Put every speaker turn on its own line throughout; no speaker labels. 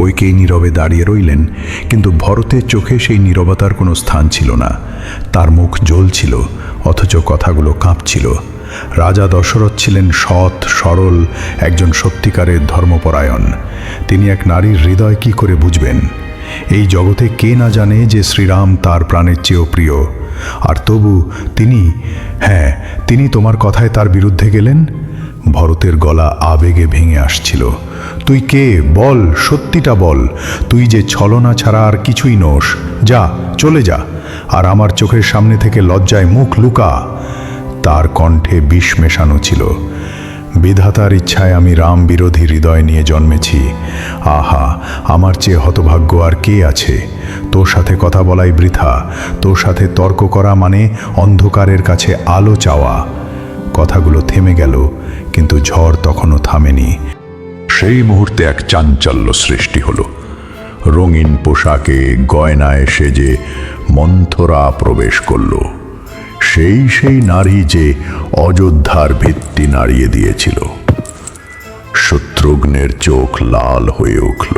কইকেয়ী নীরবে দাঁড়িয়ে রইলেন, কিন্তু ভরতের চোখে সেই নীরবতার কোনো স্থান ছিল না। তার মুখ জ্বলছিল, অথচ কথাগুলো কাঁপছিল। রাজা দশরথ ছিলেন সৎ, সরল, একজন সত্যিকারের ধর্মপরায়ণ। তিনি এক নারীর হৃদয় কি করে বুঝবেন? এই জগতে কে না জানে যে শ্রীরাম তার প্রাণের চেয়েও প্রিয়, আর তবু তিনি তোমার কথায় তার বিরুদ্ধে গেলেন। ভরতের গলা আবেগে ভেঙে আসছিল। তুই কে? বল, সত্যিটা বল। তুই যে ছলনা ছাড়া আর কিছুই নোস। যা, চলে যা, আর আমার চোখের সামনে থেকে লজ্জায় মুখ লুকা। তার কণ্ঠে বিষ মেশানো ছিল। বিধাতার ইচ্ছায় আমি রাম বিরোধী হৃদয় নিয়ে জন্মেছি। আহা, আমার চেয়ে হতভাগ্য আর কে আছে? তোর সাথে কথা বলাই বৃথা। তোর সাথে তর্ক করা মানে অন্ধকারের কাছে আলো চাওয়া। কথাগুলো থেমে গেল, কিন্তু ঝড় তখনও থামেনি। সেই মুহূর্তে এক চাঞ্চল্য সৃষ্টি হলো। রঙিন পোশাকে, গয়নায় সেজে মন্থরা প্রবেশ করল। সেই নারী যে অযোধ্যার ভিত্তি নাড়িয়ে দিয়েছিল। শত্রুঘ্নের চোখ লাল হয়ে উঠল।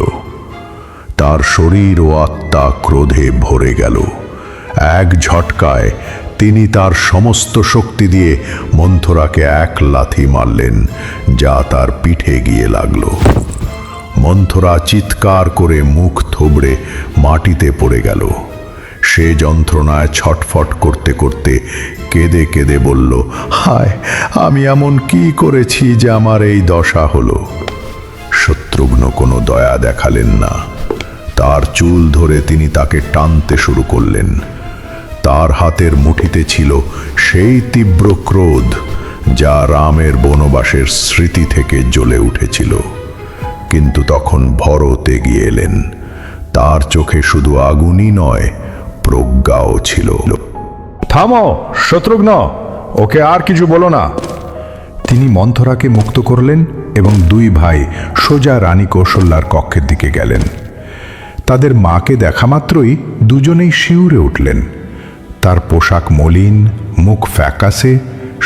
তার শরীর ও আত্মা ক্রোধে ভরে গেল। এক ঝটকায় তিনি তার সমস্ত শক্তি দিয়ে মন্থরাকে এক লাথি মারলেন, যা তার পিঠে গিয়ে লাগল। মন্থরা চিৎকার করে মুখ থুবড়ে মাটিতে পড়ে গেল। সে যন্ত্রণায় ছটফট করতে করতে কেঁদে কেঁদে বলল, হায়, আমি এমন কি করেছি যে আমার এই দশা হলো? শত্রুঘ্ন কোনো দয়া দেখালেন না। তার চুল ধরে তিনি তাকে টানতে শুরু করলেন। তার হাতের মুঠিতে ছিল সেই তীব্র ক্রোধ যা রামের বনবাসের স্মৃতি থেকে জ্বলে উঠেছিল। কিন্তু তখন ভরত এগিয়ে এলেন। তার চোখে শুধু আগুনই নয়, প্রজ্ঞাও ছিল।
থামো শত্রুঘ্ন, ওকে আর কিছু বলো না।
তিনি মন্থরাকে মুক্ত করলেন এবং দুই ভাই সোজা রানী কৌশল্যার কক্ষের দিকে গেলেন। তাদের মাকে দেখা মাত্রই দুজনেই শিউরে উঠলেন। তার পোশাক মলিন, মুখ ফ্যাকাশে,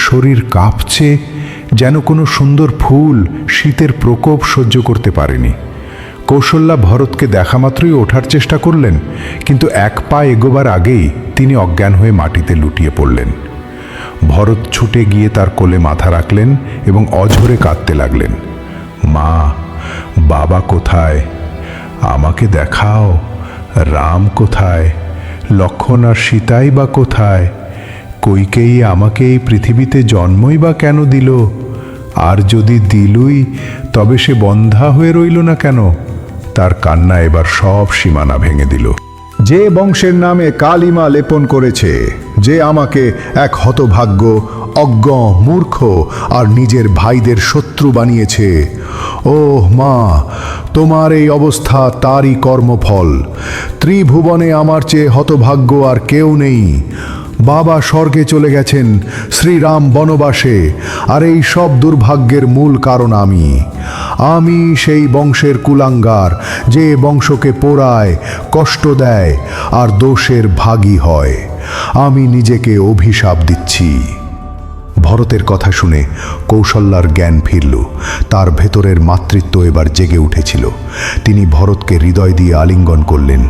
শরীর কাঁপছে, যেন কোনো সুন্দর ফুল শীতের প্রকোপ সহ্য করতে পারেনি। কৌশল্যা ভরতকে দেখা মাত্রই ওঠার চেষ্টা করলেন, কিন্তু এক পা এগোবার আগেই তিনি অজ্ঞান হয়ে মাটিতে লুটিয়ে পড়লেন। ভরত ছুটে গিয়ে তার কোলে মাথা রাখলেন এবং অঝরে কাঁদতে লাগলেন। মা, বাবা কোথায়? আমাকে দেখাও। রাম কোথায়? লক্ষ্মণ আর সীতাই বা কোথায়? কইকেয়ী আমাকে এই পৃথিবীতে জন্মই বা কেন দিল? আর যদি দিলুই, তবে সে বন্ধা হয়ে রইল না কেন? তার কান্না এবার সব সীমানা ভেঙে দিল।
যে বংশের নামে কালিমা লেপন করেছে, যে আমাকে এক হতভাগ্য, অজ্ঞ, মূর্খ আর নিজের ভাইদের শত্রু বানিয়েছে, ওহ মা, তোমার এই অবস্থা তারই কর্মফল। ত্রিভুবনে আমার চেয়ে হতভাগ্য আর কেউ নেই। বাবা স্বর্গে চলে গেছেন, শ্রীরাম বনবাসে, আর এই সব দুর্ভাগ্যের মূল কারণ আমি সেই বংশের কুলাঙ্গার, যে বংশকে পোড়ায়, কষ্ট দেয় আর দোষের ভাগী হয়। আমি নিজেকে অভিশাপ দিচ্ছি। ভরতের কথা শুনে কৌশল্যার জ্ঞান ফিরল। তার ভেতরের মাতৃত্ব এবার জেগে উঠেছিল। তিনি ভরতকে হৃদয় দিয়ে আলিঙ্গন করলেন।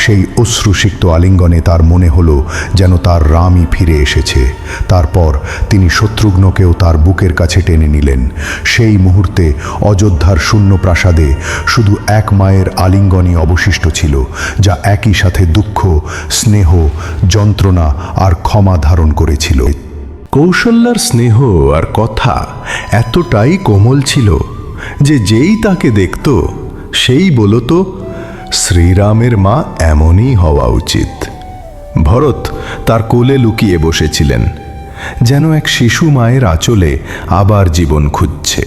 সেই অশ্রুসিক্ত আলিঙ্গনে তার মনে হলো যেন তার রামই ফিরে এসেছে। তারপর তিনি শত্রুঘ্নকেও তার বুকের কাছে টেনে নিলেন। সেই মুহূর্তে অযোধ্যার শূন্য প্রাসাদে শুধু এক মায়ের আলিঙ্গনই অবশিষ্ট ছিল, যা একই সাথে দুঃখ, স্নেহ, যন্ত্রণা আর ক্ষমা ধারণ করেছিল।
কৌশল্যার স্নেহ আর কথা এতটাই কোমল ছিল যে যেই তাকে দেখত সেই বলতো, শ্রীরামের মা এমনই হওয়া উচিত। ভরত তার কোলে লুকিয়ে বসেছিলেন, যেন এক শিশু মায়ের আঁচলে আবার জীবন খুঁজছে।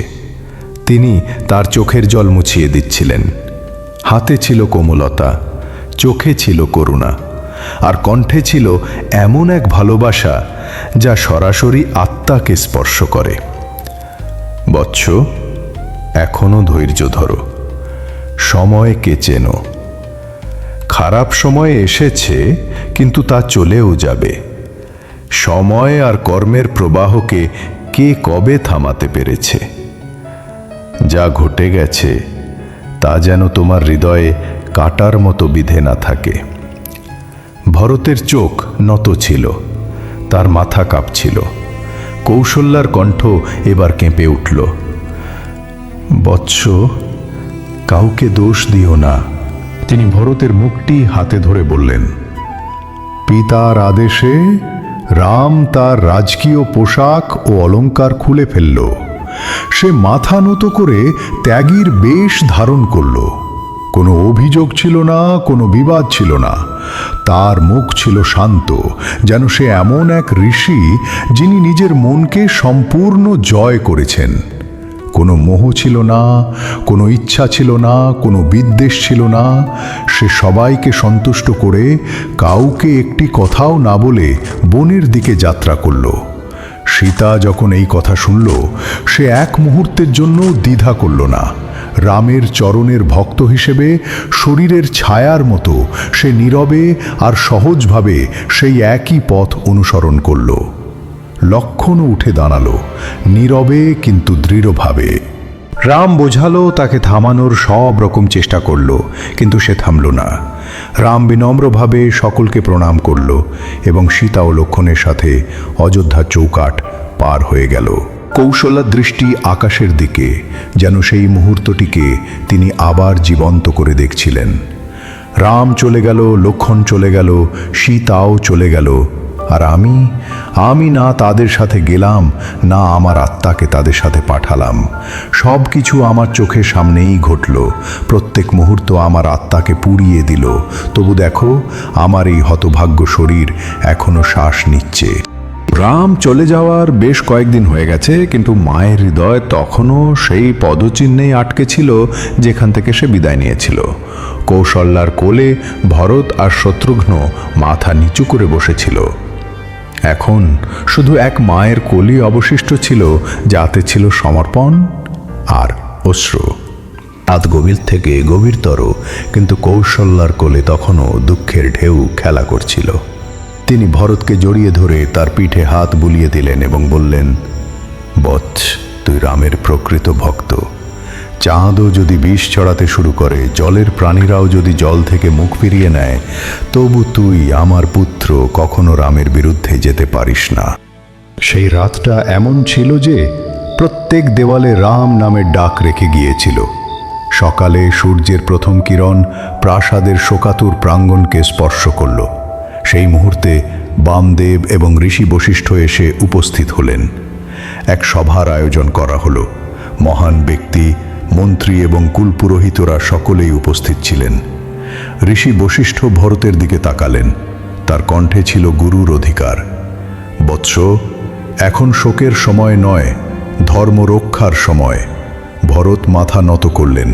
তিনি তার চোখের জল মুছিয়ে দিচ্ছিলেন। হাতে ছিল কোমলতা, চোখে ছিল করুণা, আর কণ্ঠে ছিল এমন এক ভালোবাসা যা সরাসরি আত্মাকে স্পর্শ করে। বৎস, এখনো ধৈর্য ধরো, সময়কে চেনো। খারাপ সময় এসেছে, কিন্তু তা চলেও যাবে। সময় আর কর্মের প্রবাহকে কে কবে থামাতে পেরেছে? যা ঘটে গেছে তা যেন তোমার হৃদয়ে কাটার মতো বিধে না থাকে। ভরতের চোখ নত ছিল, তার মাথা কাঁপছিল। কৌশল্যার কণ্ঠ এবার কেঁপে উঠল। বৎস, কাউকে দোষ দিও না।
তিনি ভরতের মুখটি হাতে ধরে বললেন,
পিতার আদেশে রাম তার রাজকীয় পোশাক ও অলংকার খুলে ফেলল। সে মাথা নত করে ত্যাগীর বেশ ধারণ করল। কোনো অভিযোগ ছিল না, কোনো বিবাদ ছিল না। তার মুখ ছিল শান্ত, যেন সে এমন এক ঋষি যিনি নিজের মনকে সম্পূর্ণ জয় করেছেন। কোনো মোহ ছিল না, কোনো ইচ্ছা ছিল না, কোনো বিদ্বেষ ছিল না। সে সবাইকে সন্তুষ্ট করে কাউকে একটি কথাও না বলে বনের দিকে যাত্রা করল। সীতা যখন এই কথা শুনল, সে এক মুহূর্তের জন্য দ্বিধা করল না। রামের চরণের ভক্ত হিসেবে শরীরের ছায়ার মতো সে নীরবে আর সহজভাবে সেই একই পথ অনুসরণ করল। লক্ষণও উঠে দাঁড়ালো, নীরবে কিন্তু দৃঢ়ভাবে। রাম বোঝালো, তাকে থামানোর সব রকম চেষ্টা করল, কিন্তু সে থামল না। রাম বিনম্রভাবে সকলকে প্রণাম করল এবং সীতা ও লক্ষণের সাথে অযোধ্যা চৌকাঠ পার হয়ে গেল। কৌশলার দৃষ্টি আকাশের দিকে, যেন সেই মুহূর্তটিকে তিনি আবার জীবন্ত করে দেখছিলেন। রাম চলে গেল, লক্ষণ চলে গেল, সীতাও চলে গেল, আর আমি না তাদের সাথে গেলাম, না আমার আত্মাকে তাদের সাথে পাঠালাম। সব কিছু আমার চোখের সামনেই ঘটল। প্রত্যেক মুহূর্ত আমার আত্মাকে পুড়িয়ে দিল। তবু দেখো, আমার এই হতভাগ্য শরীর এখনো শ্বাস নিচ্ছে। রাম চলে যাওয়ার বেশ কয়েকদিন হয়ে গেছে, কিন্তু মায়ের হৃদয় তখনও সেই পদচিহ্নেই আটকে ছিল যেখান থেকে সে বিদায় নিয়েছিল। কৌশল্যার কোলে ভরত আর শত্রুঘ্ন মাথা নিচু করে বসেছিল। এখন শুধু এক মায়ের কোলই অবশিষ্ট ছিল, যাতে ছিল সমর্পণ আর অশ্রু। রাত গভীর থেকে গভীরতর, কিন্তু কৌশল্যার কোলে তখনও দুঃখের ঢেউ খেলা করছিল। তিনি ভরতকে জড়িয়ে ধরে তার পিঠে হাত বুলিয়ে দিলেন এবং বললেন, বৎস, তুই রামের প্রকৃত ভক্ত। চাঁদও যদি বিষ ছড়াতে শুরু করে, জলের প্রাণীরাও যদি জল থেকে মুখ ফিরিয়ে নেয়, তবু তুই আমার পুত্র কখনো রামের বিরুদ্ধে যেতে পারিস না। সেই রাতটা এমন ছিল যে প্রত্যেক দেওয়ালে রাম নামের ডাক রেখে গিয়েছিল। সকালে সূর্যের প্রথম কিরণ প্রাসাদের শোকাতুর প্রাঙ্গণকে স্পর্শ করল। সেই মুহূর্তে বামদেব এবং ঋষি বশিষ্ঠ এসে উপস্থিত হলেন। এক সভার আয়োজন করা হলো। মহান ব্যক্তি, মন্ত্রী এবং কুলপুরোহিতরা সকলেই উপস্থিত ছিলেন। ঋষি বশিষ্ঠ ভরতের দিকে তাকালেন। তার কণ্ঠে ছিল গুরুর অধিকার। বৎস, এখন শোকের সময় নয়, ধর্ম রক্ষার সময়। ভরত মাথা নত করলেন।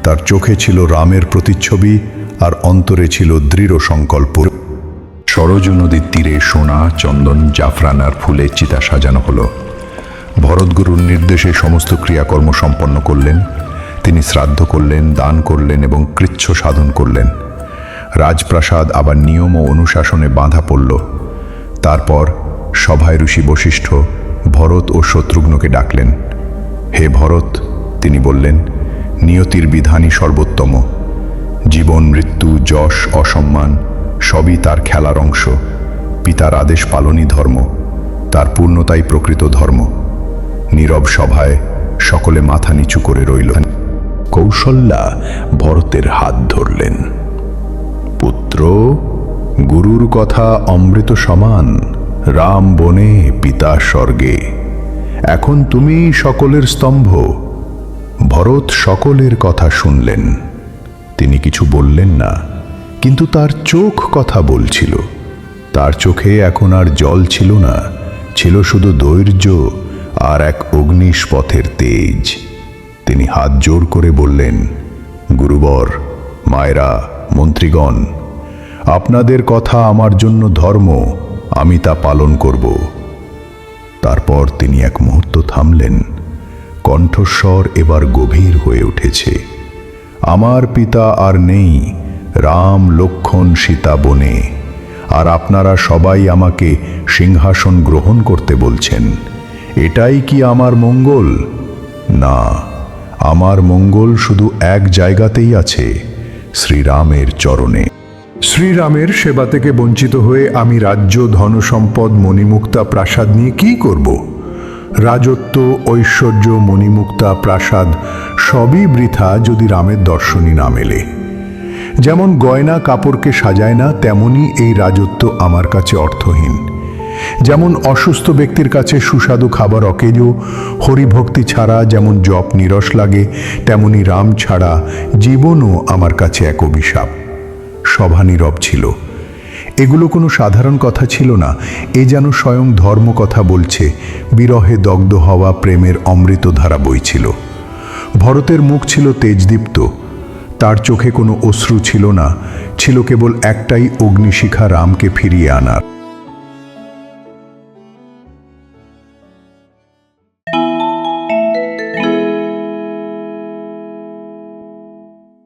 তার চোখে ছিল রামের প্রতিচ্ছবি আর অন্তরে ছিল দৃঢ় সংকল্প। সরজু নদীর তীরে সোনা, চন্দন, জাফরান আর ফুলে চিতা সাজানো হলো। ভরতগুরুর নির্দেশে সমস্ত ক্রিয়াকর্ম সম্পন্ন করলেন। তিনি শ্রাদ্ধ করলেন, দান করলেন এবং কৃচ্ছ সাধন করলেন। রাজপ্রাসাদ আবার নিয়ম ও অনুশাসনে বাঁধা পড়ল। তারপর সভায় ঋষি বশিষ্ঠ ভরত ও শত্রুঘ্নকে ডাকলেন। হে ভরত, তিনি বললেন, নিয়তির বিধানই সর্বোত্তম। জীবন, মৃত্যু, যশ, অসম্মান সবই তার খেলার অংশ। পিতার আদেশ পালনই ধর্ম, তার পূর্ণতাই প্রকৃত ধর্ম। নীরব সভায় সকলে মাথা নিচু করে রইল। কৌশল্যা ভরতের হাত ধরলেন। পুত্র, গুরুর কথা অমৃত সমান। রাম বনে, পিতা স্বর্গে। এখন তুমি সকলের স্তম্ভ। ভরত সকলের কথা শুনলেন। তিনি কিছু বললেন না, কিন্তু তার চোখ কথা বলছিল। তার চোখে এখন আর জল ছিল না, ছিল শুধু ধৈর্য আর এক অগ্নিশপথের তেজ। তিনি হাত জোর করে বললেন, গুরুবর, মায়েরা, মন্ত্রীগণ, আপনাদের কথা আমার জন্য ধর্ম, আমি তা পালন করব। তারপর তিনি এক মুহূর্ত থামলেন। কণ্ঠস্বর এবার গভীর হয়ে উঠেছে। আমার পিতা আর নেই, রাম, লক্ষণ, সীতা বনে, আর আপনারা সবাই আমাকে সিংহাসন গ্রহণ করতে বলছেন। এটাই কি আমার মঙ্গল? না, আমার মঙ্গল শুধু এক জায়গাতেই আছে, শ্রীরামের চরণে।
শ্রীরামের সেবা থেকে বঞ্চিত হয়ে আমি রাজ্য, ধনসম্পদ, মণিমুক্তা প্রাসাদ নিয়ে কি করব? রাজত্ব, ঐশ্বর্য, মণিমুক্তা প্রাসাদ সবই বৃথা যদি রামের দর্শনই না মেলে। যেমন গয়না কাপড়কে সাজায় না, তেমনি এই রাজত্ব আমার কাছে অর্থহীন। যেমন অসুস্থ ব্যক্তির কাছে সুস্বাদু খাবার অকেজো, হরিভক্তি ছাড়া যেমন জপ নিরস লাগে, তেমনি রাম ছাড়া জীবনও আমার কাছে এক অভিশাপ। সভা নীরব ছিল। এগুলো কোনো সাধারণ কথা ছিল না, এ যেন স্বয়ং ধর্ম কথা বলছে। বিরহে দগ্ধ হওয়া প্রেমের অমৃতধারা বইছিল। ভরতের মুখ ছিল তেজদীপ্ত, তার চোখে কোনো অশ্রু ছিল না, ছিল কেবল একটাই অগ্নিশিখা রামকে ফিরিয়ে আনার।